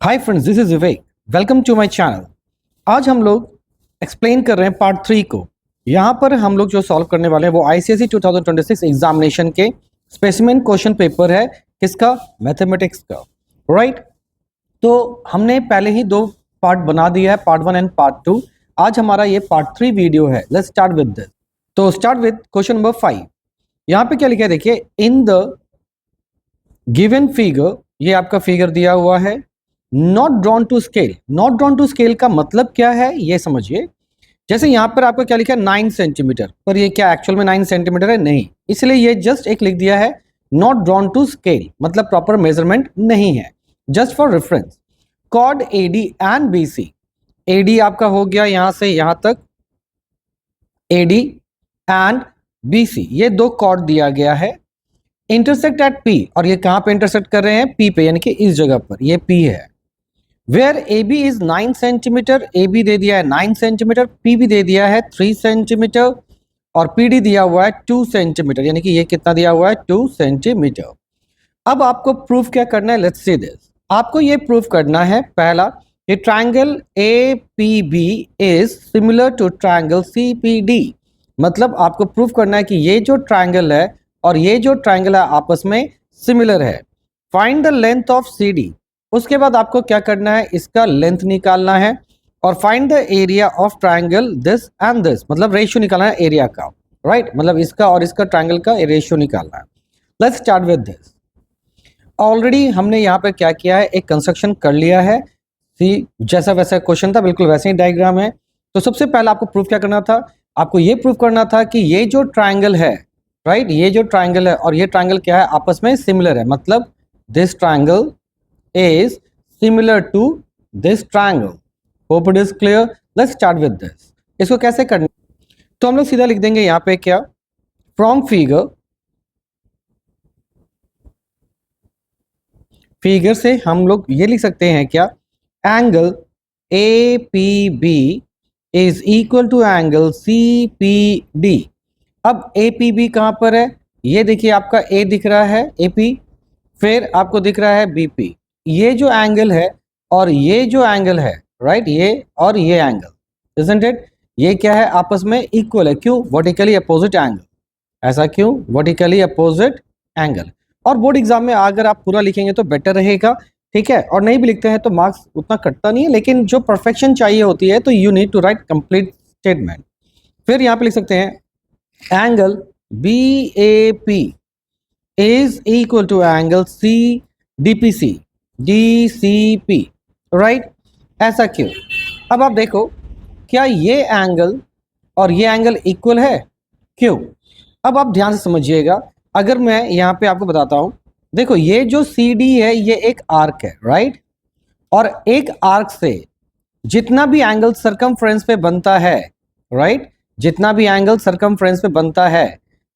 Hi friends, this is Vivek. Welcome to my channel. आज हम लोग एक्सप्लेन कर रहे हैं पार्ट 3 को। यहाँ पर हम लोग जो सॉल्व करने वाले हैं वो आईसीएसई 2026 एग्जामिनेशन के स्पेसिमेन क्वेश्चन पेपर है। किसका? मैथमेटिक्स का, राइट। तो हमने पहले ही दो पार्ट बना दिया है, पार्ट 1 एंड पार्ट 2। आज हमारा ये पार्ट 3 वीडियो है। Let's start with this. तो स्टार्ट विद क्वेश्चन नंबर 5। यहाँ पे क्या लिखा है देखिए, इन द गिवन फिगर, ये आपका फिगर दिया हुआ है, not drawn to scale. Not drawn to scale का मतलब क्या है ये समझिए। जैसे यहां पर आपको क्या लिखा है 9 सेंटीमीटर, पर ये क्या एक्चुअल में 9 सेंटीमीटर है? नहीं, इसलिए ये जस्ट एक लिख दिया है नॉट ड्रॉन टू स्केल, मतलब प्रॉपर मेजरमेंट नहीं है, just for reference. Chord AD and BC, AD आपका हो गया यहां से यहां तक, एडी एंड बीसी ये दो कॉर्ड दिया गया है। इंटरसेक्ट एट पी, और ये कहां पे इंटरसेक्ट कर रहे हैं? पी पे, यानी कि इस जगह पर ये पी है। Where A B is 9 centimetre, A B दे दिया है 9 सेंटीमीटर, पी भी दे दिया है 3 सेंटीमीटर, और पी डी दिया हुआ है 2 सेंटीमीटर, यानी कि ये कितना दिया हुआ है? 2 सेंटीमीटर। अब आपको प्रूफ क्या करना है? Let's see this. आपको ये प्रूफ करना है, पहला, ये triangle A P B is similar to triangle C P D. मतलब आपको प्रूफ करना है कि ये जो ट्रायंगल है और ये जो ट्रायंगल है आपस में सिमिलर है। Find the length of C D. उसके बाद आपको क्या करना है? इसका लेंथ निकालना है। और find the area of triangle this and this, मतलब रेशियो निकालना है एरिया का, राइट। मतलब इसका और इसका ट्रायंगल का रेशियो निकालना है। Let's start with this. Already हमने यहाँ पे क्या किया है, एक कंस्ट्रक्शन कर लिया है। सी जैसा वैसा क्वेश्चन था, बिल्कुल वैसे ही डायग्राम है। तो सबसे पहले आपको प्रूफ क्या करना था? आपको ये प्रूफ करना था कि ये जो ट्रायंगल है, राइट, ये जो ट्रायंगल है और ये ट्रायंगल क्या है? आपस में सिमिलर है। मतलब this triangle is similar to this triangle. Hope it is clear. Let's start with this. इसको कैसे करना? तो हम लोग सीधा लिख देंगे यहाँ पे क्या, from फिगर से हम लोग ये लिख सकते हैं क्या, angle A P B is equal to angle C P D. अब ए पी बी कहाँ पर है? ये देखिए आपका ए दिख रहा है, ए पी, फिर आपको दिख रहा है बी पी। ये जो एंगल है और ये जो एंगल है, राइट, ये और ये एंगल, इजंट इट, ये क्या है? आपस में इक्वल है। क्यों? Vertically opposite angle. ऐसा क्यों? Vertically opposite angle. और बोर्ड एग्जाम में अगर आप पूरा लिखेंगे तो बेटर रहेगा, ठीक है। और नहीं भी लिखते हैं तो मार्क्स उतना कटता नहीं है, लेकिन जो परफेक्शन चाहिए होती है तो you need to write complete statement. फिर यहाँ पे लिख सकते हैं angle B A P is equal to angle C D P C, DCP, right. ऐसा क्यों? अब आप देखो, क्या ये एंगल और ये एंगल इक्वल है? क्यों? अब आप ध्यान से समझिएगा। अगर मैं यहाँ पे आपको बताता हूं, देखो ये जो CD है ये एक आर्क है, राइट। और एक आर्क से जितना भी एंगल सरकमफ्रेंस पे बनता है, राइट, जितना भी एंगल सरकमफ्रेंस पे बनता है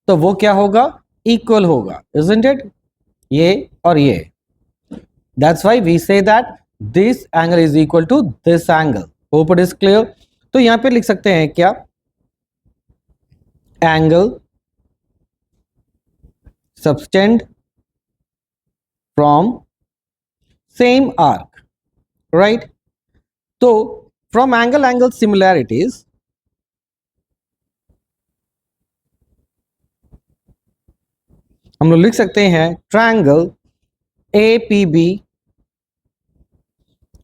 तो वो क्या होगा? इक्वल होगा, इजंट इट? ये और ये। That's why we say that this angle is equal to this angle. Hope it is clear. तो यहां पे लिख सकते हैं क्या, angle subtend from same arc, right? तो from angle similarities, हम लोग लिख सकते हैं triangle APB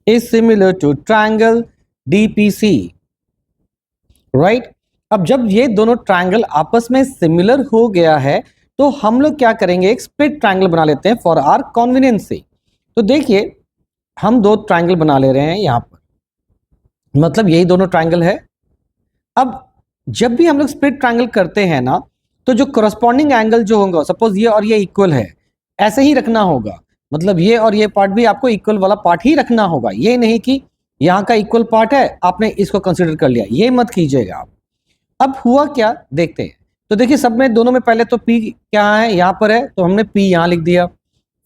is similar to triangle DPC, right. अब जब ये दोनों ट्रायंगल आपस में सिमिलर हो गया है तो हम लोग क्या करेंगे, एक स्प्लिट ट्रायंगल बना लेते हैं फॉर आर कन्वीनियंस। तो देखिए हम दो ट्रायंगल बना ले रहे हैं यहां पर, मतलब यही दोनों ट्रायंगल है। अब जब भी हम लोग स्प्लिट ट्रायंगल करते हैं ना, तो जो करस्पॉन्डिंग एंगल जो होगा, सपोज ये और ये इक्वल है, ऐसे ही रखना होगा। मतलब ये और ये पार्ट भी आपको इक्वल वाला पार्ट ही रखना होगा। ये नहीं कि यहाँ का इक्वल पार्ट है आपने इसको कंसिडर कर लिया, ये मत कीजिएगा आप। अब हुआ क्या देखते हैं। तो देखिए सब में दोनों में पहले तो P क्या है, यहाँ पर है, तो हमने P यहाँ लिख दिया।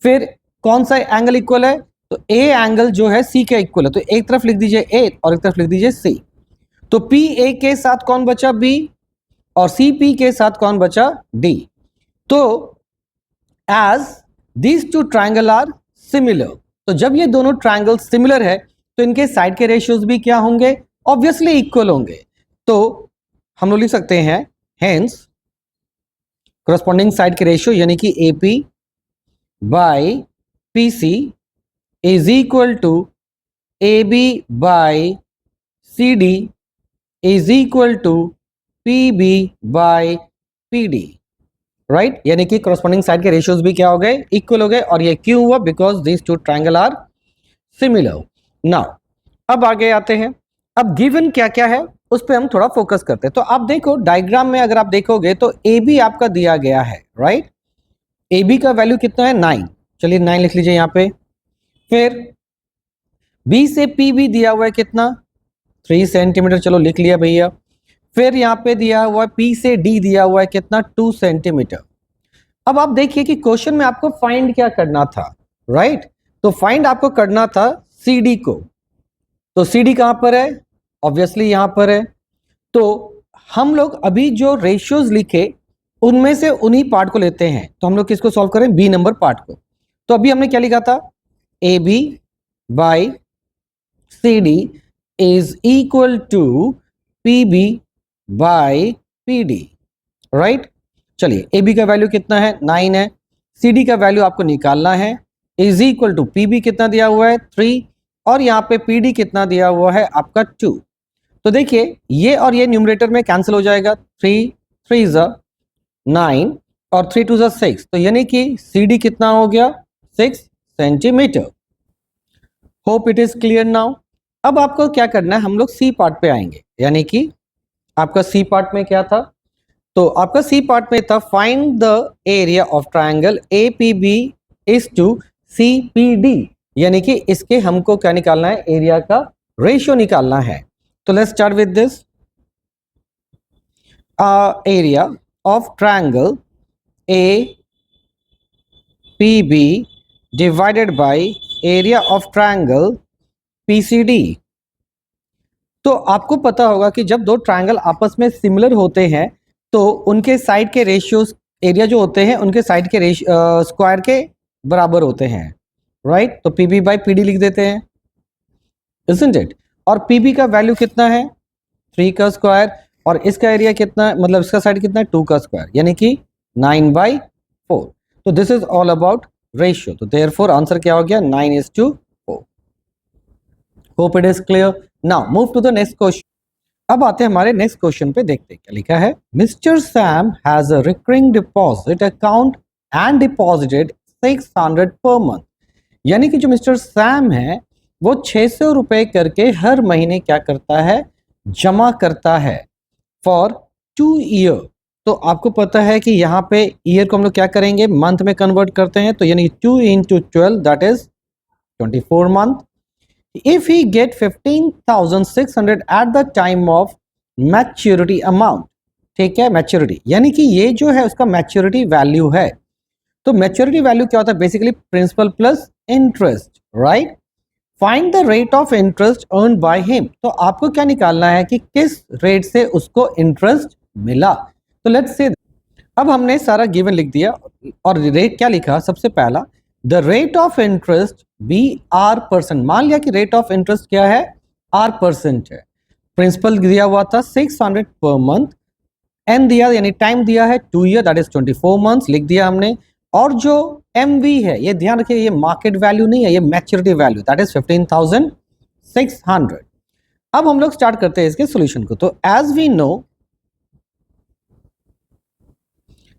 फिर कौन सा एंगल इक्वल है? तो A एंगल जो है C के इक्वल है, तो एक तरफ लिख दीजिए A और एक तरफ लिख दीजिए C। तो PA के साथ कौन बचा? B, और CP के साथ कौन बचा? D। तो as these two triangle are similar, तो जब ये दोनों ट्रायंगल सिमिलर है तो इनके साइड के रेशियोज भी क्या होंगे, ऑब्वियसली इक्वल होंगे। तो हम लोग लिख सकते हैं हेंस करस्पॉन्डिंग साइड के रेशियो यानी कि AP by PC is equal to AB by CD is equal to PB by PD, right. यानी कि करस्पॉन्डिंग साइड के रेशियोज भी क्या हो गए, इक्वल हो गए। और ये क्यों हुआ, because this two triangle are similar. Now अब आगे आते हैं, अब गिवन क्या क्या है उस पर हम थोड़ा फोकस करते हैं। तो आप देखो डायग्राम में अगर आप देखोगे तो AB आपका दिया गया है, राइट। AB का वैल्यू कितना है 9, चलिए 9 लिख लीजिए यहाँ पे। फिर B से PB दिया हुआ है कितना 3 सेंटीमीटर, चलो लिख लिया भैया। फिर यहाँ पे दिया हुआ है P से D दिया हुआ है कितना 2 सेंटीमीटर। अब आप देखिए कि क्वेश्चन में आपको फाइंड क्या करना था, राइट। तो फाइंड आपको करना था CD को। तो CD कहां पर है, ऑब्वियसली यहां पर है। तो हम लोग अभी जो रेशियोज लिखे उनमें से उन्हीं पार्ट को लेते हैं। तो हम लोग किसको सॉल्व करें, B नंबर पार्ट को। तो अभी हमने क्या लिखा था, AB by CD is equal to PB by PD, right. चलिए AB का वैल्यू कितना है 9 है, CD का वैल्यू आपको निकालना है, इज इक्वल टू PB कितना दिया हुआ है 3 और यहाँ पे PD कितना दिया हुआ है आपका 2। तो देखिए ये और ये न्यूमरेटर में कैंसिल हो जाएगा, 3 3 ज़ा 9 और 3 2 ज़ा 6। तो यानी कि CD कितना हो गया 6 centimetre. Hope it is clear now. अब आपको क्या करना है, हम लोग C पार्ट पे आएंगे। यानी कि आपका C पार्ट में क्या था, तो आपका C पार्ट में था find the area of triangle APB is to CPD, यानी कि इसके हमको क्या निकालना है, एरिया का रेशियो निकालना है। तो let's start with this area of triangle APB divided by area of triangle PCD। तो आपको पता होगा कि जब दो ट्रायंगल आपस में सिमिलर होते हैं तो उनके साइड के रेशियोज एरिया जो होते हैं उनके साइड के स्क्वायर के बराबर होते हैं, राइट। तो PB बाई PD लिख देते हैं, isn't it? और PB का वैल्यू कितना है 3 का स्क्वायर और इसका एरिया कितना, मतलब इसका साइड कितना है 2 का स्क्वायर, यानी कि 9/4। तो this is all about ratio. तो देयरफॉर आंसर क्या हो गया 9:4। Hope it is clear. Now move to the next question. अब आते हैं हमारे नेक्स्ट क्वेश्चन पे, देखते हैं क्या लिखा है। Mister Sam has a recurring deposit account and deposited 600 per month. यानी कि जो मिस्टर सैम है वो 600 रुपए करके हर महीने क्या करता है, जमा करता है फॉर 2 ईयर। तो आपको पता है कि यहाँ पे ईयर को हम लोग क्या करेंगे, मंथ में कन्वर्ट करते हैं। तो यानी 2 into 12 that is 24 month. If he get 15,600 at the time of maturity amount, ठीक है, मैच्योरिटी यानी कि ये जो है उसका मैच्योरिटी वैल्यू है। तो मैच्योरिटी वैल्यू क्या होता है, basically principal plus interest, right. Find the rate of interest earn by him. तो आपको क्या निकालना है कि किस रेट से उसको इंटरेस्ट मिला। तो लेट्स से अब हमने सारा गिवन लिख दिया और रेट क्या लिखा, सबसे पहला the rate of interest R%। मान लिया कि रेट ऑफ इंटरेस्ट क्या है R% है। प्रिंसिपल दिया हुआ था 600 पर मंथ, एन दिया यानी टाइम दिया है 2 ईयर दैट इज 24 मंथ्स लिख दिया हमने। और जो MV है ये ध्यान रखिए ये मार्केट वैल्यू नहीं है, ये मैच्योरिटी वैल्यू दैट इज 15,600। अब हम लोग स्टार्ट करते हैं इसके सॉल्यूशन को। तो एज वी नो,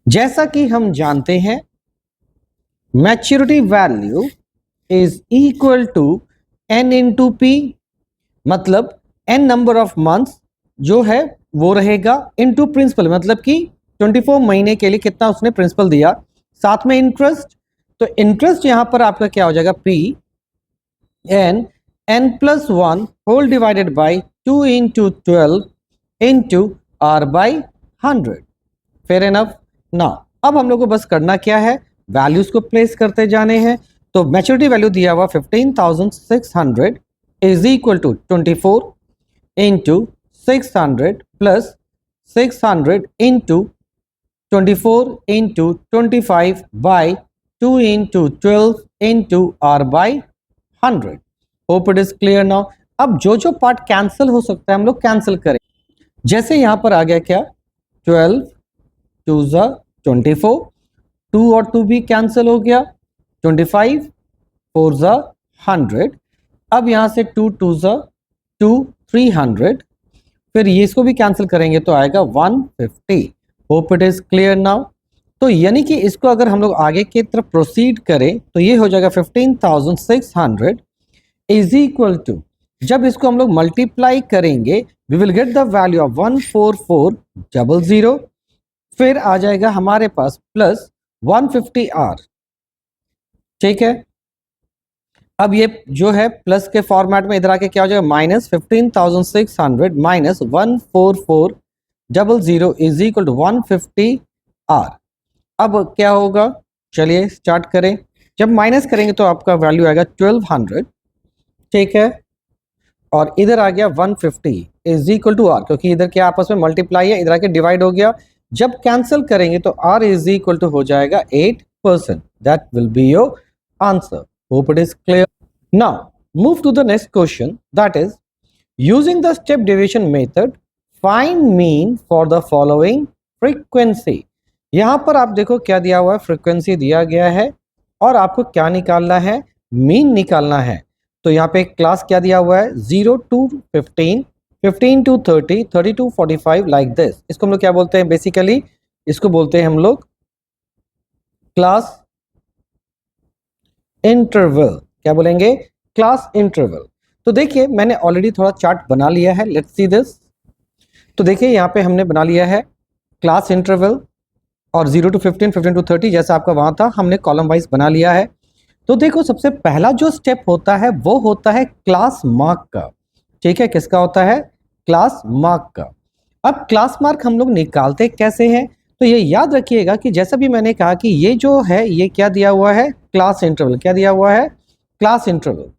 जैसा कि हम जानते हैं maturity value is equal to N into P, मतलब N नंबर ऑफ मंथ्स जो है वो रहेगा इनटू प्रिंसिपल, मतलब कि 24 महीने के लिए कितना उसने प्रिंसिपल दिया, साथ में इंटरेस्ट। तो इंटरेस्ट यहां पर आपका क्या हो जाएगा P N+1 whole divided by 2 into 12 into R/100। Fair enough. Now अब हम लोग को बस करना क्या है, वैल्यूज को प्लेस करते जाने हैं। तो मैच्योरिटी वैल्यू दिया हुआ 15,600 is equal to 24 into 600 plus 600 into 24 into 25 by 2 into 12 into R/100। 100. Hope it is clear now. अब जो जो पार्ट कैंसिल हो सकता है हम लोग कैंसिल करें. जैसे यहां पर आ गया क्या, 12 2 ज़ा 24, 2 और 2 भी कैंसिल हो गया, 25 4 ज़ा 100. अब यहां से 2 2 ज़ा 2 300. फिर ये इसको भी कैंसिल करेंगे तो आएगा 150. Hope it is clear now. तो यानी कि इसको अगर हम लोग आगे की तरफ प्रोसीड करें तो ये हो जाएगा 15,600 इज इक्वल टू, जब इसको हम लोग मल्टीप्लाई करेंगे we will get the value of 14400. फिर आ जाएगा हमारे पास प्लस 150R. ठीक है, अब ये जो है प्लस के फॉर्मेट में इधर आके क्या हो जाएगा, minus 15,600 minus 14400 is equal to 150R. अब क्या होगा, चलिए स्टार्ट करें. जब माइनस करेंगे तो आपका वैल्यू आएगा 1200. ठीक है, और इधर आ गया 150 इज इक्वल टू आर, क्योंकि इधर क्या आपस में मल्टीप्लाई है, इधर आके डिवाइड हो गया. जब कैंसिल करेंगे तो आर इज इक्वल टू हो जाएगा 8%. That will be your answer. Hope it is clear. Now move to the next question, that is using the step deviation method find mean for the following frequency. यहां पर आप देखो क्या दिया हुआ है, फ्रीक्वेंसी दिया गया है और आपको क्या निकालना है, मीन निकालना है. तो यहाँ पे क्लास क्या दिया हुआ है, 0 to 15, 15 to 30, 30 to 45 like this. इसको हम लोग क्या बोलते हैं, बेसिकली इसको बोलते हैं हम लोग क्लास इंटरवल. क्या बोलेंगे, क्लास इंटरवल. तो देखिए मैंने ऑलरेडी थोड़ा चार्ट बना लिया है, लेट्स सी दिस. तो देखिए यहाँ पे हमने बना लिया है क्लास इंटरवल और 0 to 15, 15 to 30 जैसा आपका वहां था, हमने कॉलम वाइज बना लिया है. तो देखो सबसे पहला जो स्टेप होता है वो होता है क्लास मार्क का. ठीक है, किसका होता है, क्लास मार्क का. अब क्लास मार्क हम लोग निकालते कैसे हैं, तो ये याद रखिएगा कि जैसा भी मैंने कहा कि ये जो है ये क्या दिया हुआ है, क्लास इंटरवल. क्या दिया हुआ है, क्लास इंटरवल.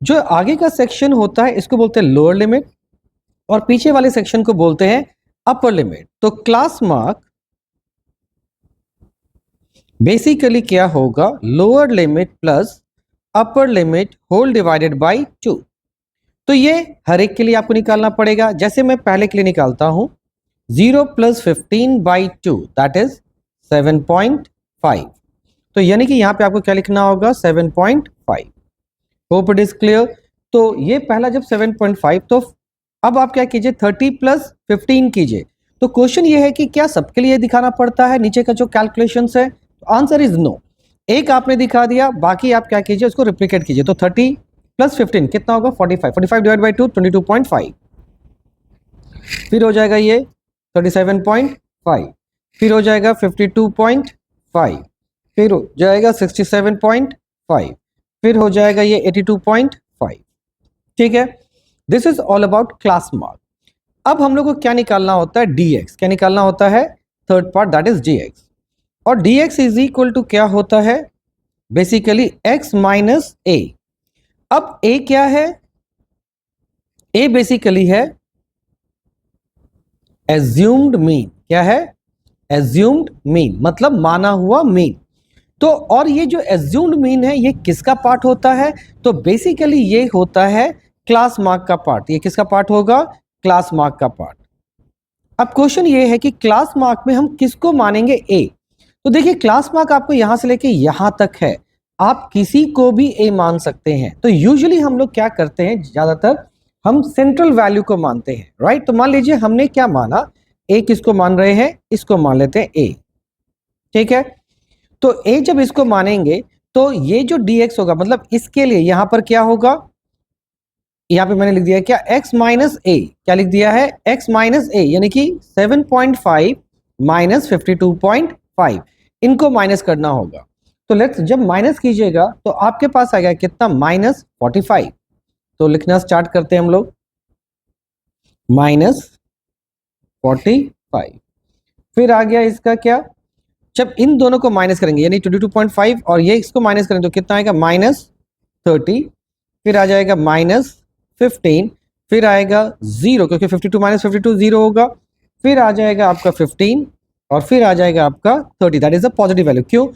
जो आगे का सेक्शन होता है इसको बोलते हैं लोअर लिमिट और पीछे वाले सेक्शन को बोलते हैं अपर लिमिट. तो क्लास मार्क बेसिकली क्या होगा, lower limit plus upper limit whole divided by 2. तो ये हर एक के लिए आपको निकालना पड़ेगा. जैसे मैं पहले के लिए निकालता हूं, 0 प्लस 15 बाई 2 दैट इज 7.5. तो यानी कि यहां पे आपको क्या लिखना होगा, 7.5. Hope it is clear. तो ये पहला जब 7.5, तो अब आप क्या कीजिए 30 प्लस 15 कीजिए. तो क्वेश्चन ये है कि क्या सबके लिए दिखाना पड़ता है नीचे का जो कैलकुलेशन है, आंसर इज नो. एक आपने दिखा दिया, बाकी आप क्या कीजिए उसको रिप्लिकेट कीजिए. तो 30 प्लस 15 कितना होगा, 45. 45 डिवाइड बाई 2 22.5. फिर हो जाएगा ये 37.5. फिर हो जाएगा 52.5. फिर हो जाएगा 67.5. फिर हो जाएगा ये 82.5. ठीक है, this is all about class mark. अब हम लोग को क्या निकालना होता है, dx. क्या निकालना होता है, third part that is dx. और dx इज इक्वल टू क्या होता है, बेसिकली x माइनस a. अब a क्या है, a बेसिकली है एज्यूम्ड मीन. क्या है, एज्यूम्ड मीन मतलब माना हुआ मीन. तो और ये जो एज्यूम्ड मीन है ये किसका पार्ट होता है, तो बेसिकली ये होता है क्लास मार्क का पार्ट. ये किसका पार्ट होगा, क्लास मार्क का पार्ट. अब क्वेश्चन ये है कि क्लास मार्क में हम किसको मानेंगे, a. तो देखिए क्लास मार्क आपको यहां से लेके यहां तक है, आप किसी को भी a मान सकते हैं. तो यूजुअली हम लोग क्या करते हैं, ज्यादातर हम सेंट्रल वैल्यू को मानते हैं, राइट. तो मान लीजिए हमने क्या माना, a किसको मान रहे हैं, इसको मान लेते हैं a. ठीक है, तो a जब इसको मानेंगे तो ये जो dx होगा मतलब इसके लिए यहां पर क्या होगा, यहां पे मैंने लिख दिया क्या, x माइनस a. क्या लिख दिया है, x माइनस a, यानी कि 7.5 माइनस 52.5 इनको माइनस करना होगा. तो लेट्स जब माइनस कीजिएगा तो आपके पास आ गया कितना, माइनस 45. तो लिखना स्टार्ट करते हैं हम लोग, माइनस 45. फिर आ गया इसका क्या, जब इन दोनों को माइनस करेंगे यानी 22.5 और ये इसको माइनस करेंगे तो कितना आएगा, माइनस 30. फिर आ जाएगा माइनस 15. फिर आएगा 0 क्योंकि 52 माइनस 52 0 होगा. फिर आ जाएगा आपका 15 और फिर आ जाएगा आपका 30 that is a positive value. क्यों,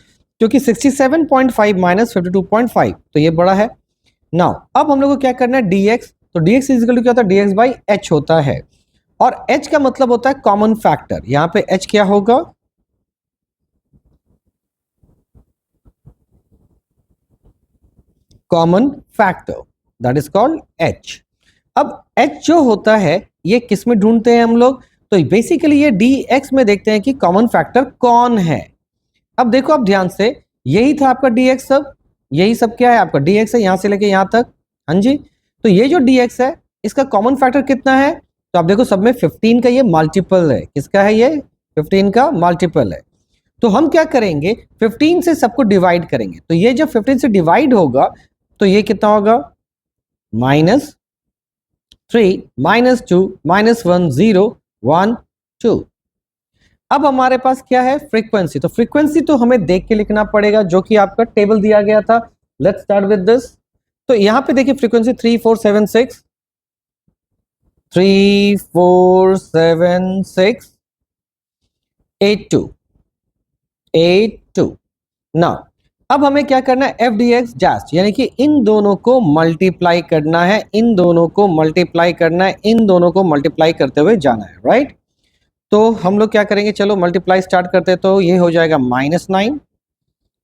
क्योंकि 67.5 माइनस 52.5 तो ये बड़ा है. नाउ अब हम लोग को क्या करना है, dx, तो dx इज इक्वल टू क्या होता है, dx बाई h होता है, और h का मतलब होता है कॉमन फैक्टर। यहां पे h क्या होगा, common factor, that is called h। अब h जो होता है ये किस में ढूंढते हैं हम लोग, तो बेसिकली ये dx में देखते हैं कि कॉमन फैक्टर कौन है। अब देखो आप ध्यान से, यही था आपका dx, सब यही सब क्या है आपका dx है, यहां से लेके यहां तक, हाँ जी। तो ये जो dx है इसका कॉमन फैक्टर कितना है, तो आप देखो सब में 15 का ये मल्टीपल है, किसका है ये, 15 का मल्टीपल है। तो हम क्या करेंगे, 15 से सबको डिवाइड करेंगे, तो ये जब 15 से डिवाइड होगा तो ये कितना होगा, -3 -2 -1 0 1 2। अब हमारे पास क्या है, फ्रीक्वेंसी, तो फ्रीक्वेंसी तो हमें देख के लिखना पड़ेगा, जो कि आपका टेबल दिया गया था। Let's start with this. तो यहां पे देखिए फ्रीक्वेंसी 3 4 7 6 3 4 7 6 8 2 8 2। ना अब हमें क्या करना है, एफ डी एक्स जस्ट, यानी कि इन दोनों को मल्टीप्लाई करना है, इन दोनों को मल्टीप्लाई करना है, इन दोनों को मल्टीप्लाई करते हुए जाना है, राइट। तो हम लोग क्या करेंगे, चलो मल्टीप्लाई स्टार्ट करते हैं, तो ये हो जाएगा -9,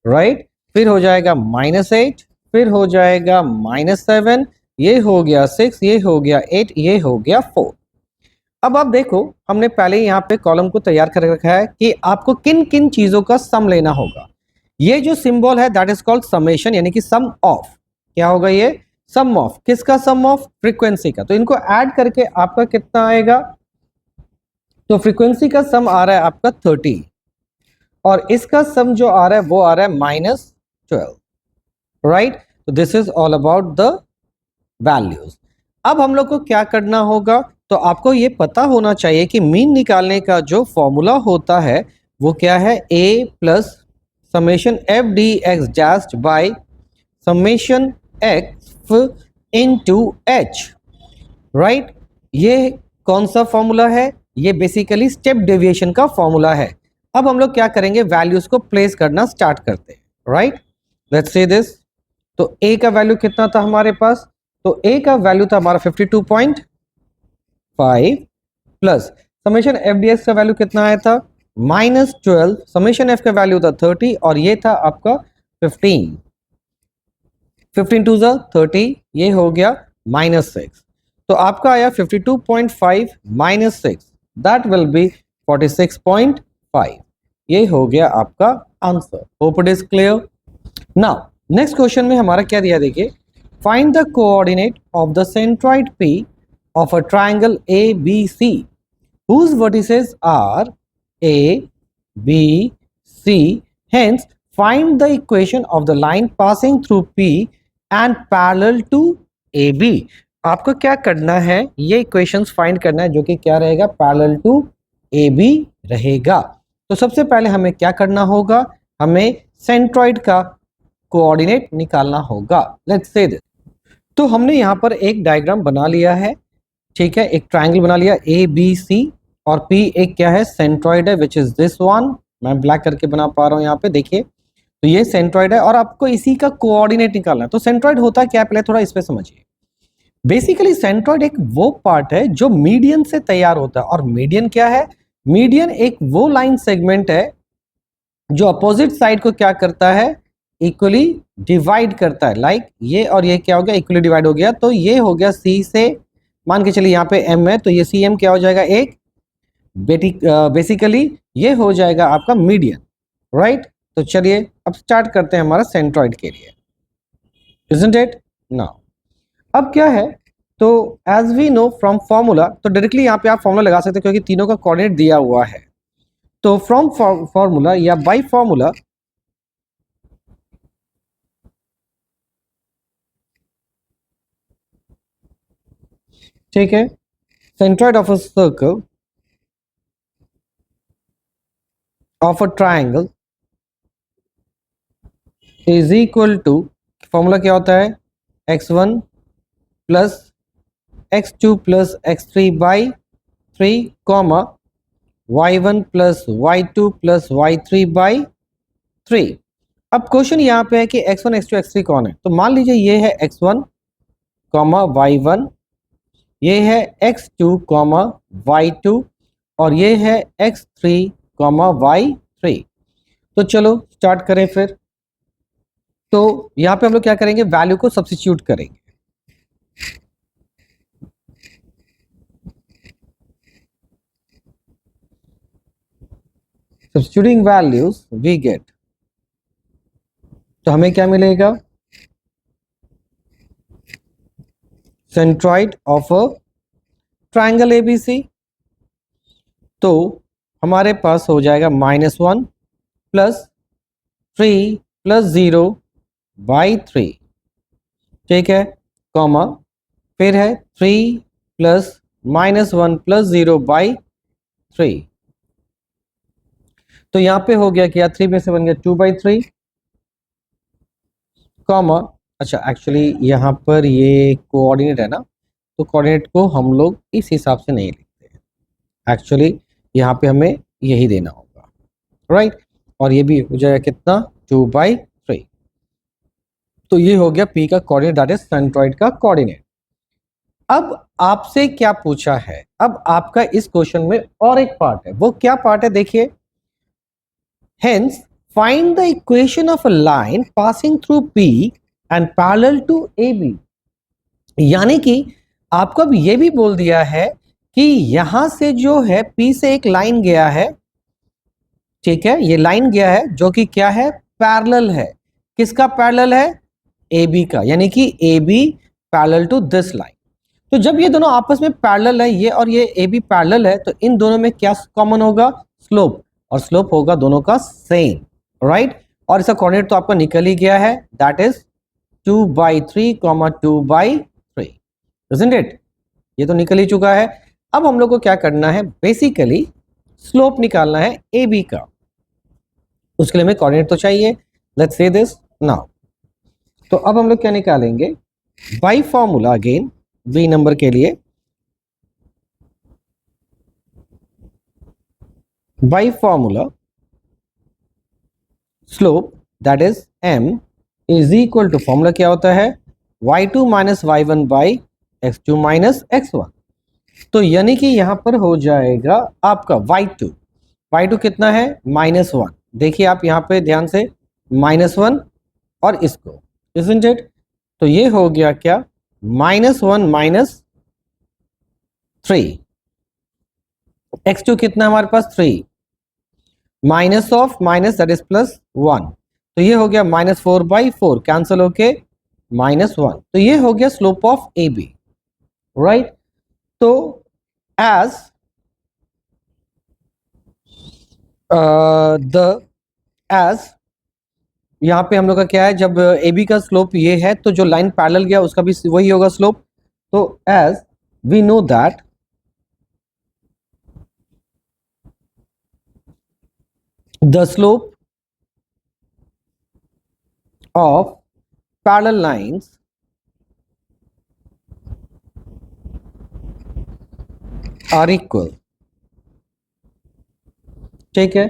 राइट, फिर हो जाएगा -8, फिर हो जाएगा -7, ये हो गया 6, ये हो गया 8, ये हो गया 4। अब आप देखो हमने पहले ही यहाँ पे कॉलम को तैयार कर रखा है कि आपको किन किन चीजों का सम लेना होगा। ये जो सिंबल है दैट इज कॉल्ड समेशन, यानी कि सम ऑफ, क्या होगा ये, सम ऑफ किसका, सम ऑफ फ्रीक्वेंसी का। तो इनको ऐड करके आपका कितना आएगा, तो फ्रीक्वेंसी का सम आ रहा है आपका 30, और इसका सम जो आ रहा है वो आ रहा है -12, राइट। तो this is all about the values. अब हम लोग को क्या करना होगा, तो आपको ये पता होना चाहिए कि मीन निकालने का जो फॉर्मूला होता है वो क्या है, a plus summation F D x just by summation x into H, right. ये कौन सा फॉर्मूला है, ये बेसिकली स्टेप डेविएशन का फॉर्मूला है। अब हम लोग क्या करेंगे, वैल्यूज को प्लेस करना स्टार्ट करते हैं, राइट। Let's see this. तो a का वैल्यू कितना था हमारे पास, तो a का वैल्यू था हमारा 52.5 plus summation F D x का वैल्यू कितना आया था, -12, समेशन एफ का वैल्यू था 30, और ये था आपका 15, 15 टू 30, ये हो गया -6। तो आपका आया 52.5 -6, दैट विल बी 46.5। ये हो गया आपका answer. Hope it is clear. Now next question में हमारा क्या दिया, देखिए, find the coordinate of the centroid P of a triangle ABC whose vertices are A, B, C. Hence, find the equation of the line passing through P and parallel to AB. आपको क्या करना है, ये equations find करना है जो कि क्या रहेगा, पैरेलल टू AB रहेगा। तो सबसे पहले हमें क्या करना होगा, हमें सेंट्रॉइड का कोऑर्डिनेट निकालना होगा। Let's say this. तो हमने यहाँ पर एक डायग्राम बना लिया है, ठीक है, एक ट्रायंगल बना लिया ABC, और P एक क्या है, सेंट्रॉइड है, विच इज दिस वन। मैं ब्लैक करके बना पा रहा हूँ यहाँ पे, देखिए। तो ये सेंट्रॉइड है और आपको इसी का कोऑर्डिनेट निकालना है। तो सेंट्रॉइड होता क्या है, पहले थोड़ा इस पे समझिए। बेसिकली सेंट्रॉइड एक वो पार्ट है जो मीडियन से तैयार होता है, और मीडियन क्या है, मीडियन एक वो लाइन सेगमेंट है जो अपोजिट साइड को क्या करता है, इक्वली डिवाइड करता है। लाइक ये और ये क्या हो गया, इक्वली डिवाइड हो गया। तो ये हो गया सी से, मान के चलिए यहाँ पे m है, तो ये सी एम क्या हो जाएगा, एक बेसिकली ये हो जाएगा आपका मीडियन, राइट। तो चलिए अब स्टार्ट करते हैं हमारा सेंट्रॉइड के लिए, इजंट इट। नाउ अब क्या है, तो as we know from formula, तो डायरेक्टली यहाँ पे आप फॉर्मूला लगा सकते हैं क्योंकि तीनों का कोऑर्डिनेट दिया हुआ है। तो फ्रॉम फॉर्मूला या बाय फॉर्मूला, ठीक है, centroid of a circle of a triangle is equal to, formula क्या होता है, x1 plus x2 plus x3 by 3 comma y1 plus y2 plus y3 by 3। अब क्वेश्चन यहाँ पे है कि x1 x2 x3 कौन है, तो मान लीजिए ये है x1 कॉमा y1, ये है x2 कॉमा y2 और ये है x3 कॉमा y3। तो चलो स्टार्ट करें फिर। तो यहाँ पे हम लोग क्या करेंगे, वैल्यू को सब्स्टिट्यूट करेंगे। सब्स्टिट्यूटिंग वैल्यूज वी गेट, तो हमें क्या मिलेगा, centroid of a triangle ABC. तो हमारे पास हो जाएगा -1 प्लस 3 प्लस 0 बाई 3, ठीक है, कॉमा फिर है 3 प्लस -1 प्लस 0 बाई 3। तो यहाँ पे हो गया क्या, 3 में से बन गया 2/3, कॉमा, अच्छा एक्चुअली यहाँ पर ये कोऑर्डिनेट है ना, तो कोऑर्डिनेट को हम लोग इस हिसाब से नहीं लिखते हैं, एक्चुअली यहाँ पे हमें यही देना होगा, राइट। और ये भी हो जाएगा कितना, 2/3। तो ये हो गया P का कोऑर्डिनेट, दैट इज सेंट्रॉइड का कोऑर्डिनेट। अब आपसे क्या पूछा है, अब आपका इस क्वेश्चन में और एक पार्ट है, वो क्या पार्ट है देखिए, hence find the equation of a line passing through P and parallel to AB। यानी कि आपको अब ये भी बोल दिया है कि यहां से जो है P से एक लाइन गया है, ठीक है, ये लाइन गया है जो कि क्या है, पैरेलल है। किसका पैरेलल है, AB का, यानी कि AB parallel to this line. तो जब ये दोनों आपस में पैरेलल है, ये और ये AB पैरेलल है, तो इन दोनों में क्या कॉमन होगा, स्लोप, और स्लोप होगा दोनों का सेम, राइट। और इसका कोऑर्डिनेट तो आपका निकल ही गया है, दैट इज 2/3 2/3, इजंट इट, ये तो निकल ही चुका है। अब हम लोग को क्या करना है, बेसिकली स्लोप निकालना है AB का, उसके लिए हमें कोऑर्डिनेट तो चाहिए। Let's say this now. तो अब हम लोग क्या निकालेंगे, by formula again B number के लिए, by formula slope that is m is equal to, formula क्या होता है, y2 minus y1 by x2 minus x1। तो यानी कि यहां पर हो जाएगा आपका y2 कितना है, -1। देखिए आप यहां पे ध्यान से, -1 और इसको, isn't it? तो ये हो गया क्या, -1 माइनस 3, x2 कितना हमारे पास 3, minus of minus that is +1, तो ये हो गया -4/4, कैंसिल होके -1। तो ये हो गया स्लोप ऑफ AB, राइट। तो एज एज यहाँ पे हम लोग का क्या है, जब AB का स्लोप ये है, तो जो लाइन पैरेलल गया उसका भी वही होगा स्लोप। तो as we know that the slope of parallel lines are equal, ठीक है।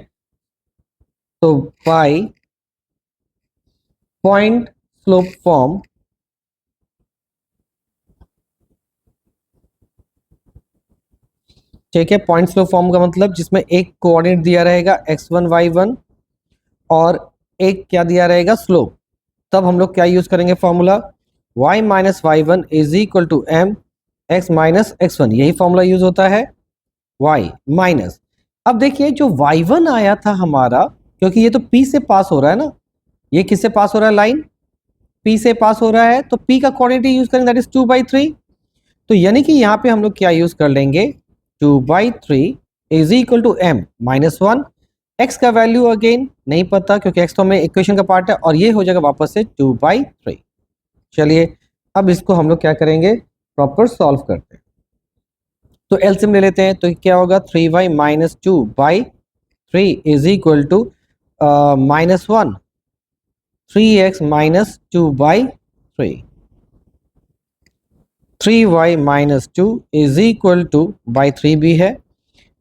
तो by point slope form, ठीक है, पॉइंट स्लोप फॉर्म का मतलब जिसमें एक कोऑर्डिनेट दिया रहेगा x1 y1 और एक क्या दिया रहेगा, स्लोप। तब हम लोग क्या यूज करेंगे, formula y minus y1 is equal to m x minus x1, यही फॉर्मूला यूज होता है, y माइनस। अब देखिए जो y1 आया था हमारा, क्योंकि ये तो P से पास हो रहा है ना, ये किससे पास हो रहा है, लाइन P से पास हो रहा है, तो P का कोऑर्डिनेट यूज करेंगे, दैट इज 2/3। तो यानी कि यहाँ पे हम लोग क्या यूज कर लेंगे, 2/3 is equal to m -1, x का वैल्यू अगेन नहीं पता क्योंकि x तो हमें इक्वेशन का पार्ट है, और ये हो जाएगा वापस से 2/3। चलिए अब इसको हम लोग क्या करेंगे, प्रॉपर सॉल्व करते हैं। तो एलसीएम ले लेते हैं, तो क्या होगा, 3y minus 2/3 is equal to -1, 3x minus 2/3, 3y minus 2 is equal to, by 3 भी है,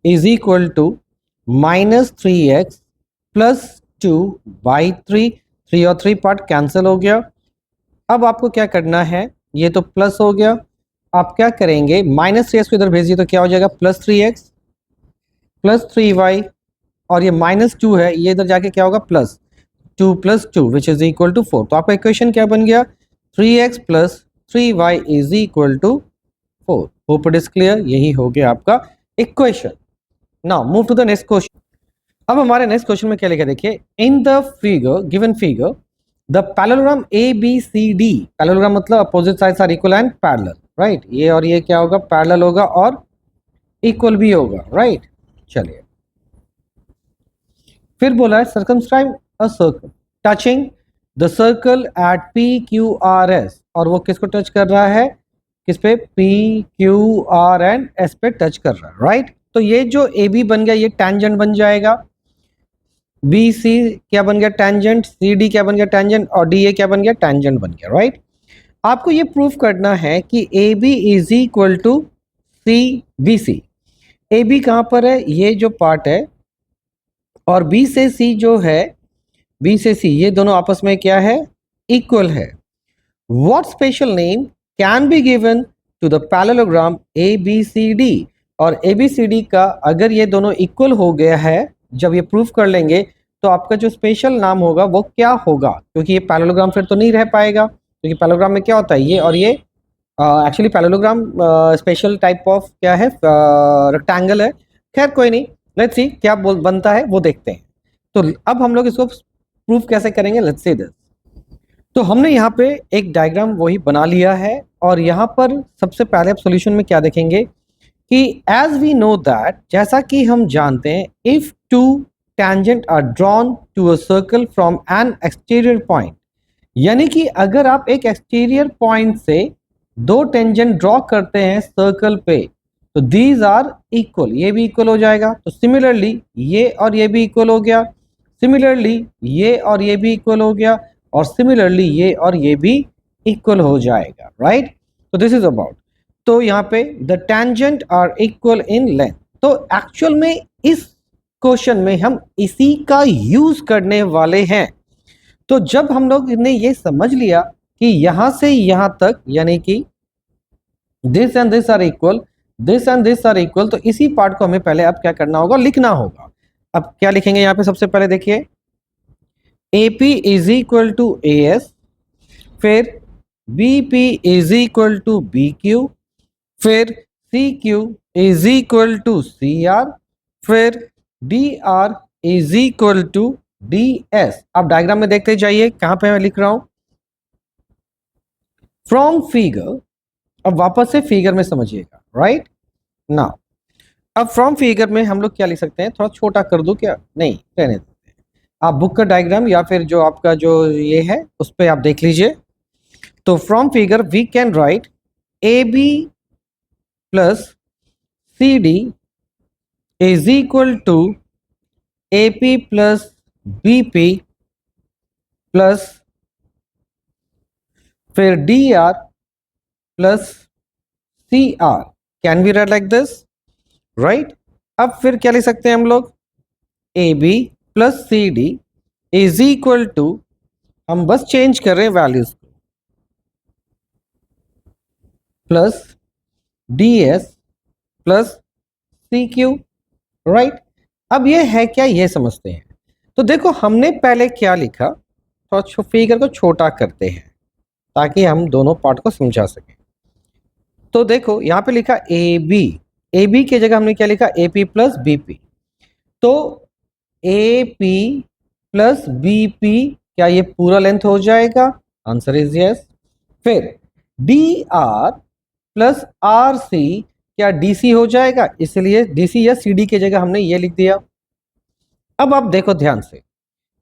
is equal to -3x plus 2/3, 3 और 3 पार्ट कैंसिल हो गया। अब आपको क्या करना है, ये तो प्लस हो गया। आप क्या करेंगे, -3x को इधर भेजिए तो क्या हो जाएगा, +3x +3y, और ये -2 है, ये इधर जाके क्या होगा, +2 + 2 विच इज इक्वल टू 4। तो आपका इक्वेशन क्या बन गया, 3x + 3y is equal to 4। Hope it is clear. यही हो गया आपका equation. Now move to the next question. अब हमारे नेक्स्ट क्वेश्चन में क्या लिखा देखिए, in the figure, given figure, the parallelogram ABCD, parallelogram मतलब opposite sides are equal and parallel, right. ये और ये क्या होगा, पैरेलल होगा और इक्वल भी होगा, राइट। चलिए फिर बोला है circumscribe a circle touching the circle eight PQRS, और वो किसको टच कर रहा है, किस पे, PQR एंड S पे टच कर रहा है, राइट। तो ये जो AB बन गया ये टैंजेंट बन जाएगा, BC क्या बन गया टैंजेंट, CD क्या बन गया टैंजेंट, और DA क्या बन गया टैंजेंट बन गया, राइट। आपको ये प्रूफ करना है कि AB is equal to CBC। AB कहाँ पर है, ये जो पार्ट है, और B से C जो है, B से C ये दोनों आपस में क्या है, इक्वल है। What special name can be given to the parallelogram ABCD, और ABCD का अगर ये दोनों इक्वल हो गया है, जब ये प्रूफ कर लेंगे तो आपका जो स्पेशल नाम होगा वो क्या होगा, क्योंकि ये पैरेललोग्राम फिर तो नहीं रह पाएगा, क्योंकि पैरेललोग्राम में क्या होता है, ये और ये actually parallelogram special type of क्या है, रेक्टेंगल है। खैर कोई नहीं, लेट्स सी क्या बनता है वो देखते हैं। तो अब हम लोग इसको प्रूफ कैसे करेंगे, लेट्स सी दिस। तो हमने यहाँ पे एक डायग्राम वही बना लिया है, और यहाँ पर सबसे पहले आप सॉल्यूशन में क्या देखेंगे कि एज वी नो दैट, जैसा कि हम जानते हैं, if two tangent are drawn to a circle from an exterior point, यानी कि अगर आप एक एक्सटीरियर पॉइंट से दो टेंजेंट ड्रॉ करते हैं सर्कल पे, तो दीज आर इक्वल, ये भी इक्वल हो जाएगा। तो सिमिलरली ये और ये भी इक्वल हो गया, सिमिलरली ये और ये भी इक्वल हो गया, और सिमिलरली ये और ये भी इक्वल हो जाएगा, राइट। तो दिस इज अबाउट, तो यहाँ पे the tangent are equal in length. तो एक्चुअल में इस क्वेश्चन में हम इसी का यूज करने वाले हैं। तो जब हम लोग ने ये समझ लिया कि यहां से यहां तक, यानी कि this and this are equal, this and this are equal, तो इसी पार्ट को हमें पहले अब क्या करना होगा, लिखना होगा। अब क्या लिखेंगे यहाँ पे, सबसे पहले देखिए AP is equal to AS, फिर BP is equal to BQ, फिर CQ is equal to CR, फिर DR is equal to DS। आप डायग्राम में देखते जाइए कहां पे मैं लिख रहा हूं, फ्रॉम फिगर। अब वापस से फिगर में समझिएगा, राइट नाउ। अब फ्रॉम फिगर में हम लोग क्या लिख सकते हैं, थोड़ा छोटा कर दूं क्या, नहीं रहने देते हैं। आप बुक का डायग्राम या फिर जो आपका जो ये है उस पर आप देख लीजिए। तो from figure we can write AB plus CD is equal to AP plus BP plus फिर DR plus CR। Can be write like this, right. अब फिर क्या लिख सकते हैं हम लोग, AB plus CD is equal to, हम बस चेंज कर रहे हैं वैल्यूज को, plus DS plus CQ, right. अब ये है क्या, ये समझते हैं। तो देखो हमने पहले क्या लिखा, तो फिगर को छोटा करते हैं ताकि हम दोनों पार्ट को समझा सकें। तो देखो यहाँ पे लिखा AB की जगह हमने क्या लिखा, AP प्लस BP। तो AP प्लस BP, क्या ये पूरा लेंथ हो जाएगा, आंसर इज यस। फिर DR प्लस RC, क्या DC हो जाएगा, इसलिए DC या CD की जगह हमने ये लिख दिया। अब आप देखो ध्यान से,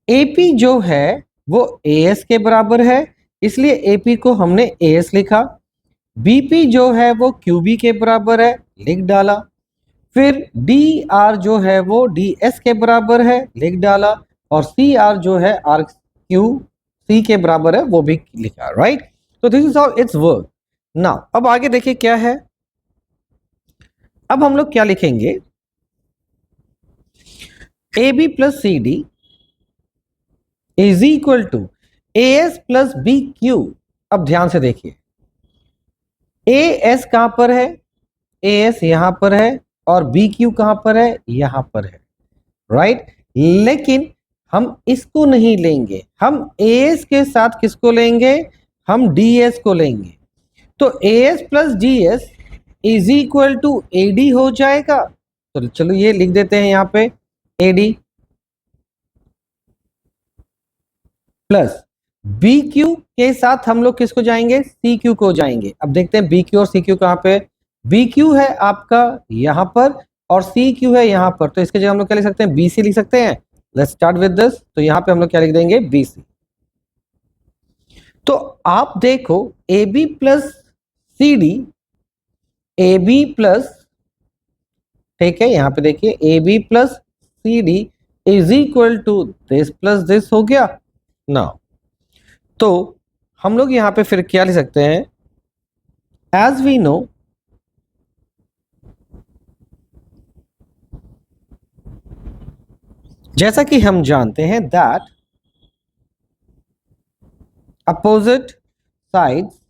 AP जो है वो AS के बराबर है, इसलिए AP को हमने AS लिखा। BP जो है वो QB के बराबर है, लिख डाला। फिर DR जो है वो DS के बराबर है, लिख डाला। और CR जो है RQC के बराबर है, वो भी लिखा, राइट। तो this is how it's work. Now अब आगे देखिए क्या है, अब हम लोग क्या लिखेंगे, AB plus CD is equal to AS plus BQ। अब ध्यान से देखिए, ए एस कहां पर है, ए एस यहां पर है और बी क्यू कहां पर है, यहां पर है, राइट। लेकिन हम इसको नहीं लेंगे, हम ए एस के साथ किसको लेंगे, हम डी एस को लेंगे। तो A S plus D S is equal to A D हो जाएगा। तो चलो ये लिख देते हैं यहां पे, A D plus B Q के साथ हम लोग किसको जाएंगे, सी क्यू को जाएंगे। अब देखते हैं बी क्यू और सी क्यू कहां पे, बी क्यू है आपका यहां पर और सी क्यू है यहां पर। तो इसके जगह हम लोग क्या लिख सकते हैं, बी सी लिख सकते हैं। Let's start with this. तो यहां पे हम लोग क्या लिख देंगे, बी सी। तो आप देखो A B plus C D, A B plus, ठीक है, यहां पे देखिए A B plus C D is equal to this plus this हो गया ना। तो हम लोग यहां पे फिर क्या लिख सकते हैं, एज वी नो जैसा कि हम जानते हैं that opposite sides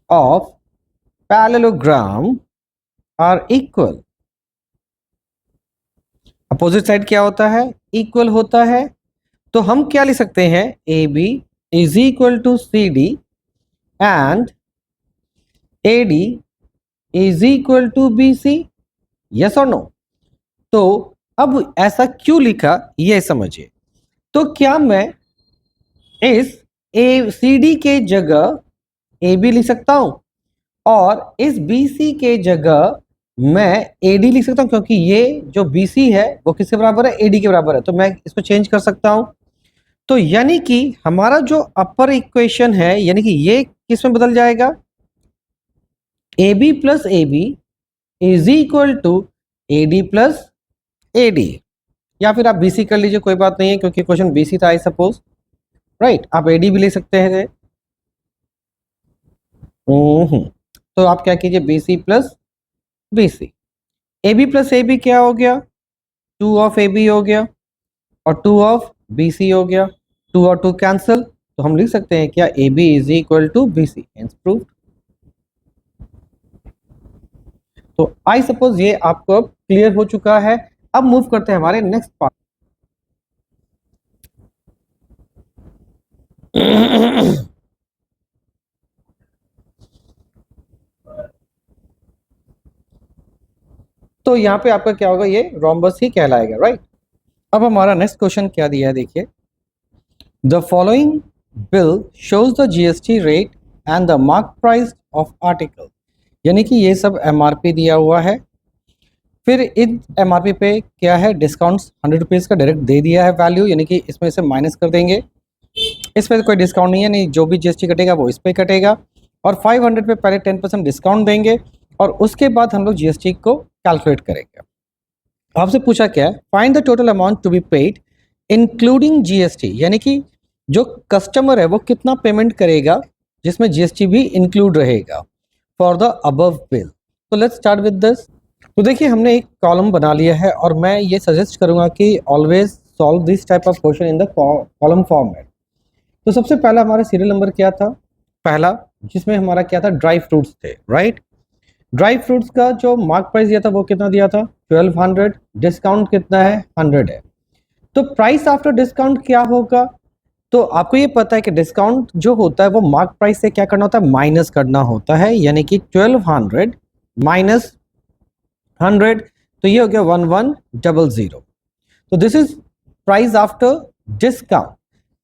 of parallelogram are equal. Opposite side क्या होता है, इक्वल होता है। तो हम क्या लिख सकते हैं, A B is equal to C D and A D is equal to B C, yes और नो। तो अब ऐसा क्यों लिखा ये समझिए। तो क्या मैं इस ए सी डी के जगह ए बी लिख सकता हूं और इस बी सी के जगह मैं ए डी लिख सकता हूं, क्योंकि ये जो बी सी है वो किसके बराबर है, ए डी के बराबर है। तो मैं इसको चेंज कर सकता हूं। तो यानी कि हमारा जो अपर इक्वेशन है, यानी कि ये किस में बदल जाएगा, A B plus A B is equal to A D plus A D, या फिर आप बी सी कर लीजिए, कोई बात नहीं है, क्योंकि क्वेश्चन बी सी था आई सपोज, राइट। आप ए डी भी ले सकते हैं। तो आप क्या कीजिए, B C plus B C, A B plus A B क्या हो गया, 2 ऑफ ए बी हो गया और 2 ऑफ बी सी हो गया। 2 और 2 कैंसिल, तो हम लिख सकते हैं क्या, A B is equal to B C, hence proved. तो आई सपोज ये आपको अब क्लियर हो चुका है। अब मूव करते हैं हमारे नेक्स्ट पार्ट। तो यहाँ पे आपका क्या होगा, ये रोम्बस ही कहलाएगा, राइट। अब हमारा नेक्स्ट क्वेश्चन क्या दिया है, देखिए, the following bill shows the GST rate and the mark price of article. यानी कि ये सब एमआरपी दिया हुआ है, फिर इन एमआरपी पे क्या है, डिस्काउंट्स 100 रुपीज़ का डायरेक्ट दे दिया है वैल्यू, यानी कि इसमें से माइनस कर देंगे। इस पर कोई डिस्काउंट नहीं है, नहीं जो भी जीएसटी कटेगा वो इस पर कटेगा। और 500 पे पहले 10% डिस्काउंट देंगे और उसके बाद हम लोग जीएसटी को कैलकुलेट करेंगे। आपसे पूछा क्या है, find the total amount to be paid including GST, यानी कि जो कस्टमर है वो कितना पेमेंट करेगा जिसमें जीएसटी भी इंक्लूड रहेगा फॉर द अबव बिल। तो लेट्स स्टार्ट विद दिस। तो देखिए हमने एक कॉलम बना लिया है और मैं ये सजेस्ट करूंगा कि always solve this type of question in the column format. तो सबसे पहला हमारा सीरियल नंबर क्या था, पहला, जिसमें हमारा क्या था, ड्राई फ्रूट्स थे, राइट। ड्राई फ्रूट्स का जो मार्क प्राइस दिया था वो कितना दिया था, 1200, डिस्काउंट कितना है, 100 है। तो प्राइस आफ्टर डिस्काउंट क्या होगा, तो आपको ये पता है कि डिस्काउंट जो होता है वो मार्क प्राइस से क्या करना होता है, माइनस करना होता है, यानी कि 1200 माइनस 100, तो ये हो गया 1100। तो this is price after discount.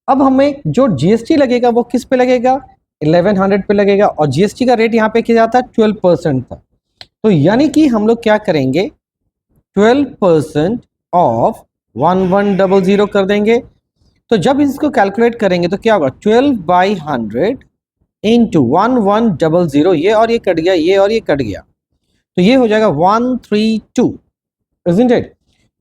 अब हमें जो जीएसटी लगेगा वो किस पे लगेगा, 1100 पे लगेगा और जीएसटी का रेट यहाँ पे किया जाता है 12% था। तो यानी कि हम लोग क्या करेंगे, 12% ऑफ 1100 कर देंगे। तो जब इसको कैलकुलेट करेंगे तो क्या होगा, 12/100 इंटू 1100, ये और ये कट गया, ये और ये कट गया, तो ये हो जाएगा 132, isn't it?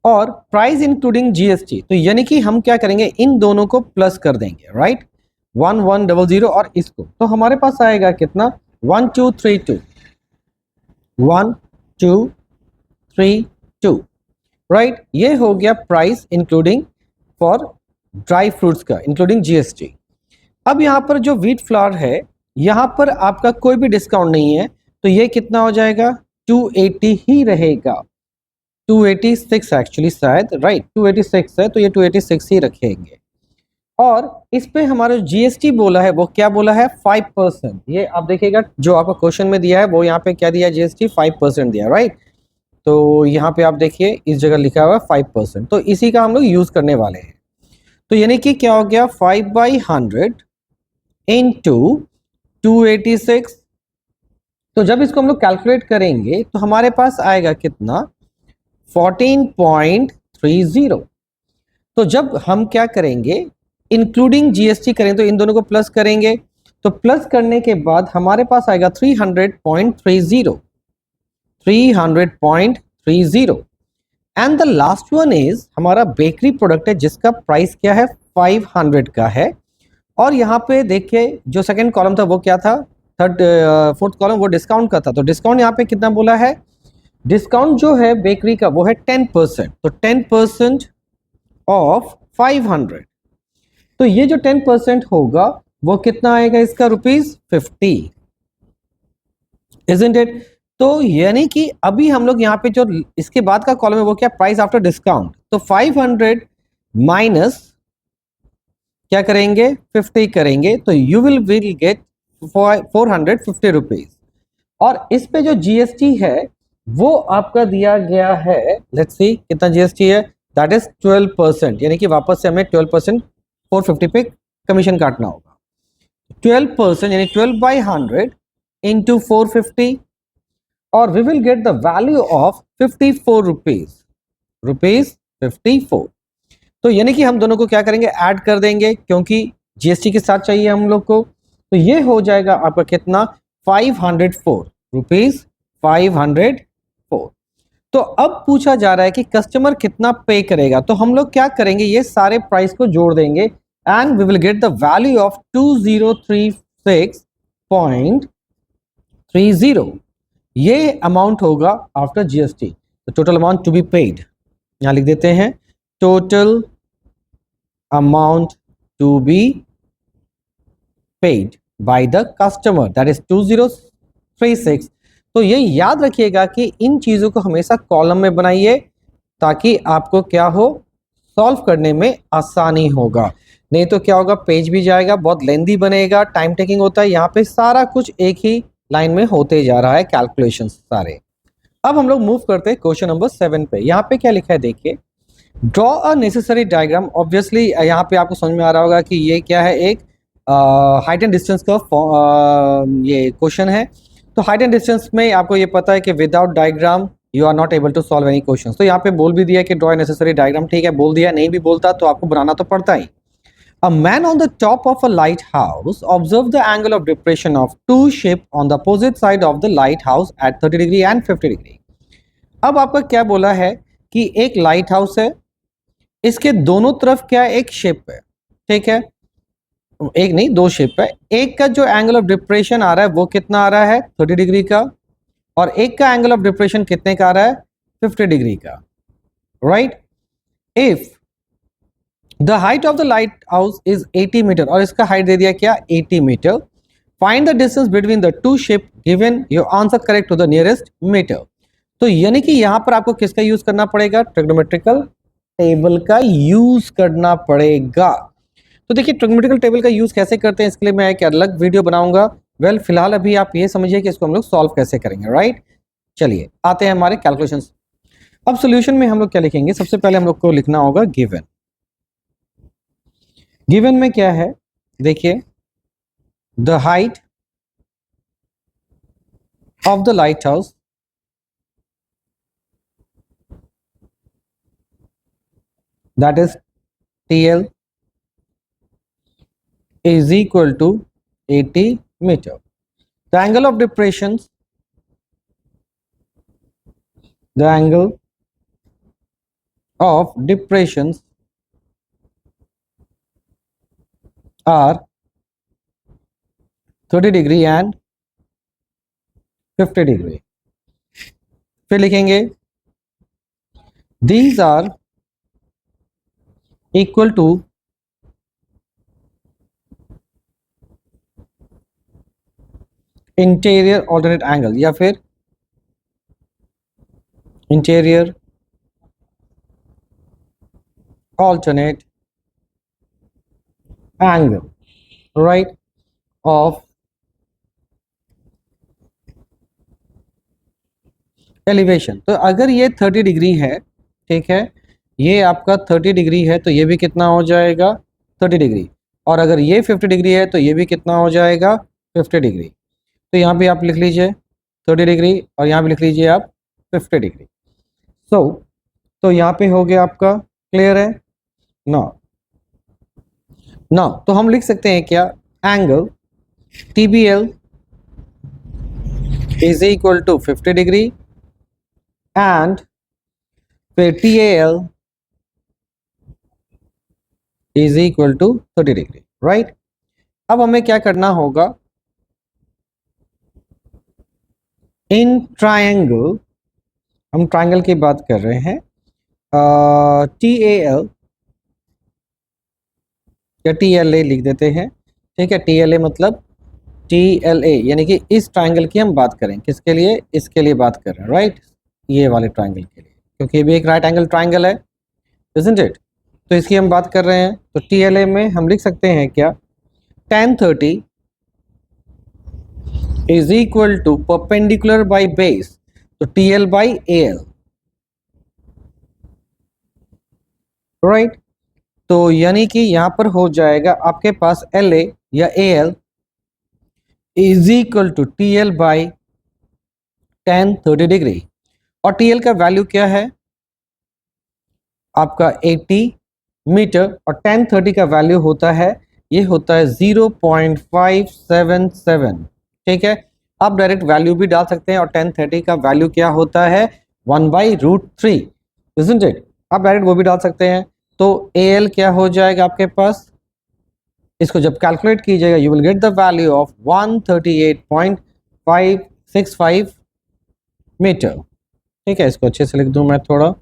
और प्राइस इंक्लूडिंग जीएसटी, तो यानी कि हम क्या करेंगे, इन दोनों को प्लस कर देंगे, राइट, 1100 और इसको, तो हमारे पास आएगा कितना, 1232, 1232, राइट। ये हो गया price including for dry fruits का, इंक्लूडिंग जीएसटी। अब यहाँ पर जो व्हीट फ्लावर है यहां पर आपका कोई भी डिस्काउंट नहीं है, तो ये कितना हो जाएगा, 280 ही रहेगा, 286 एक्चुअली शायद, राइट 286 है तो ये 286 ही रखेंगे। और इस पे हमारा जीएसटी बोला है वो क्या बोला है, 5%। ये आप देखिएगा जो आपको क्वेश्चन में दिया है वो यहाँ पे क्या दिया है, जीएसटी 5% दिया, राइट। तो यहाँ पे आप देखिए इस जगह लिखा हुआ है 5%, तो इसी का हम लोग यूज करने वाले हैं। तो यानी कि क्या हो गया, 5/100 इंटू 286। तो जब इसको हम लोग कैलकुलेट करेंगे तो हमारे पास आएगा कितना, 14.30। तो जब हम क्या करेंगे, इंक्लूडिंग जीएसटी करें तो इन दोनों को प्लस करेंगे, तो प्लस करने के बाद हमारे पास आएगा 300.30, 300.30। And the last one is हमारा बेकरी प्रोडक्ट है जिसका प्राइस क्या है, 500 का है। और यहाँ पे देखिए जो सेकंड कॉलम था वो क्या था, फोर्थ कॉलम वो डिस्काउंट का था। तो डिस्काउंट यहाँ पे कितना बोला है, डिस्काउंट जो है बेकरी का वो है 10%, तो 10% ऑफ 500। तो ये जो 10% होगा वो कितना आएगा इसका, ₹50, इजंट इट। तो यानी कि अभी हम लोग यहाँ पे जो इसके बाद का कॉलम है वो क्या, प्राइस आफ्टर डिस्काउंट। तो 500 माइनस क्या करेंगे, 50 करेंगे, तो यू विल गेट 450 रुपीज। और इस पे जो जीएसटी है वो आपका दिया गया है, लेट्स सी कितना जीएसटी है, दैट इज 12%, यानी कि वापस से हमें 12% 450 पे कमीशन काटना होगा। 12% यानी 12/100 इंटू 450, और we will get the value of 54 rupees 54। तो यानी कि हम दोनों को क्या करेंगे, ऐड कर देंगे, क्योंकि जीएसटी के साथ चाहिए हम लोग को। तो ये हो जाएगा आपका कितना, 504 रुपीज 504। तो अब पूछा जा रहा है कि कस्टमर कितना पे करेगा, तो हम लोग क्या करेंगे, ये सारे प्राइस को जोड़ देंगे and we will get the value of 2036.30। ये अमाउंट होगा after GST, the total amount to be paid. यहां लिख देते हैं total amount to be paid by the customer, that is 2036। तो ये याद रखिएगा कि इन चीजों को हमेशा कॉलम में बनाइए ताकि आपको क्या हो, सॉल्व करने में आसानी होगा। नहीं तो क्या होगा, पेज भी जाएगा, बहुत लेंदी बनेगा, टाइम टेकिंग होता है। यहाँ पे सारा कुछ एक ही लाइन में होते जा रहा है, कैलकुलेशन सारे। अब हम लोग मूव करते हैं क्वेश्चन नंबर 7 पे। यहाँ पे क्या लिखा है देखिए, draw a necessary diagram. Obviously यहाँ पे आपको समझ में आ रहा होगा कि ये क्या है, एक हाइट एंड डिस्टेंस का ये क्वेश्चन है। तो हाइट एंड डिस्टेंस में आपको ये पता है कि without diagram you are not able to solve any question. तो यहाँ पे बोल भी दिया कि ड्रॉ ए नेसेसरी डायग्राम, ठीक है, बोल दिया, नहीं भी बोलता तो आपको बनाना तो पड़ता ही। A man on the top of a lighthouse observed the angle of depression of two ships on the opposite side of the lighthouse at 30 degree and 50 degree। अब आपका क्या बोला है कि एक लाइट हाउस है, इसके दोनों तरफ क्या है, एक शिप है, ठीक है, एक नहीं दो शिप है। एक का जो एंगल ऑफ डिप्रेशन आ रहा है वो कितना आ रहा है, 30 डिग्री का, और एक का एंगल ऑफ डिप्रेशन कितने का आ रहा है, 50 डिग्री का, right. If the height of the lighthouse is 80 metre, और इसका हाइट दे दिया क्या, 80 metre. Find the distance between the two ship given, your answer correct to the nearest metre. तो यानी कि यहां पर आपको किसका यूज करना पड़ेगा, ट्रिग्नोमेट्रिकल टेबल का यूज करना पड़ेगा। तो देखिए ट्रिग्नोमेट्रिकल टेबल का यूज कैसे करते हैं, इसके लिए मैं एक अलग वीडियो बनाऊंगा। वेल फिलहाल अभी आप ये समझिए कि इसको हम लोग सॉल्व कैसे करेंगे, राइट। चलिए आते हैं हमारे कैलकुलेशंस। अब सॉल्यूशन में हम लोग क्या लिखेंगे, सबसे पहले हम लोग को लिखना होगा गिवन। गिवन में क्या है देखिए, the height of the light house that is TL is equal to 80 meter. The angle of depression, the angle of depressions are 30 degree and 50 degree। फिर लिखेंगे these are equal to interior alternate angle या फिर interior alternate angle, right, of elevation. तो अगर ये 30 degree है, ठीक है, ये आपका 30 डिग्री है, तो ये भी कितना हो जाएगा 30 डिग्री, और अगर ये 50 डिग्री है तो ये भी कितना हो जाएगा 50 डिग्री। तो यहाँ पे आप लिख लीजिए 30 डिग्री और यहाँ पे लिख लीजिए आप 50 डिग्री। तो यहाँ पे हो गया आपका, क्लियर है ना। ना तो हम लिख सकते हैं क्या, angle TBL is equal to 50 degree and फिर TAL is equal to 30 degree, right. अब हमें क्या करना होगा, इन ट्रायंगल, हम ट्रायंगल की बात कर रहे हैं, TAL या TLA लिख देते हैं, ठीक है। TLA मतलब TLA यानी कि इस ट्रायंगल की हम बात करें, किसके लिए, इसके लिए बात कर रहे हैं, राइट, ये वाले ट्रायंगल के लिए, क्योंकि ये भी एक राइट एंगल ट्रायंगल है, isn't it? तो इसकी हम बात कर रहे हैं। तो TLA में हम लिख सकते हैं क्या, tan 30 is equal to perpendicular by base, तो TL बाई AL, राइट। तो यानी कि यहां पर हो जाएगा आपके पास LA या AL is equal to TL by tan 30 degree, और TL का वैल्यू क्या है आपका 80 मीटर, और tan 30 का वैल्यू होता है, ये होता है 0.577, ठीक है। आप डायरेक्ट वैल्यू भी डाल सकते हैं, और tan 30 का वैल्यू क्या होता है 1/√3, isn't it? आप डायरेक्ट वो भी डाल सकते हैं। तो AL क्या हो जाएगा आपके पास, इसको जब कैलकुलेट कीजिएगा you will get the value of 138.565 metre, ठीक है। इसको अच्छे से लिख दूं मैं थोड़ा,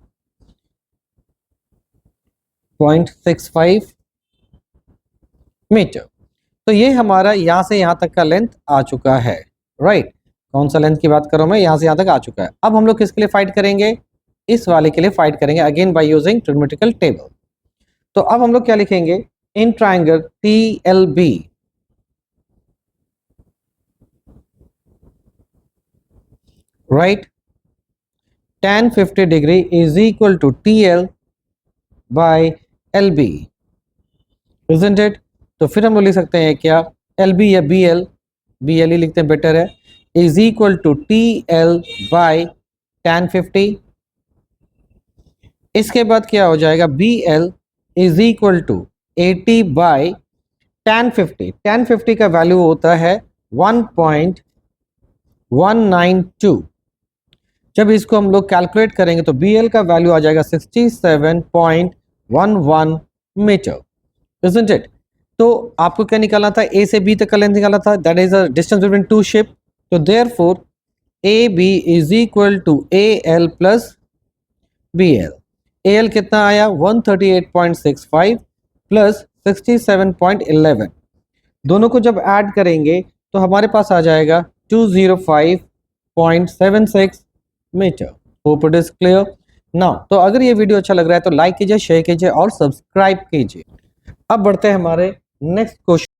0.65 मीटर। तो ये हमारा यहाँ से यहाँ तक का लेंथ आ चुका है, राइट। कौन सा लेंथ की बात करूँ मैं, यहाँ से यहाँ तक आ चुका है। अब हम लोग किसके लिए फाइट करेंगे, इस वाले के लिए फाइट करेंगे, again by using trigonometrical table. तो अब हम लोग क्या लिखेंगे, in triangle TLB right, tan 50 degree is equal to TL by LB, isn't it? तो फिर हम लोग लिख सकते हैं क्या, LB या BL ही लिखते हैं, बेटर है, is equal to TL by tan 50। इसके बाद क्या हो जाएगा, BL is equal to 80 by tan 50। tan 50 का वैल्यू होता है 1.192। जब इसको हम लोग कैलकुलेट करेंगे तो BL का वैल्यू आ जाएगा 67.11 मीटर, isn't it? तो आपको क्या निकालना था, A से B तक का लेंथ निकालना था, that is a distance between two ship. तो therefore AB is equal to AL plus BL। AL कितना आया 138.65 प्लस 67.11, दोनों को जब ऐड करेंगे तो हमारे पास आ जाएगा 205.76 metre. Hope it is clear now. तो अगर ये वीडियो अच्छा लग रहा है तो लाइक कीजिए, शेयर कीजिए और सब्सक्राइब कीजिए। अब बढ़ते हैं हमारे नेक्स्ट क्वेश्चन।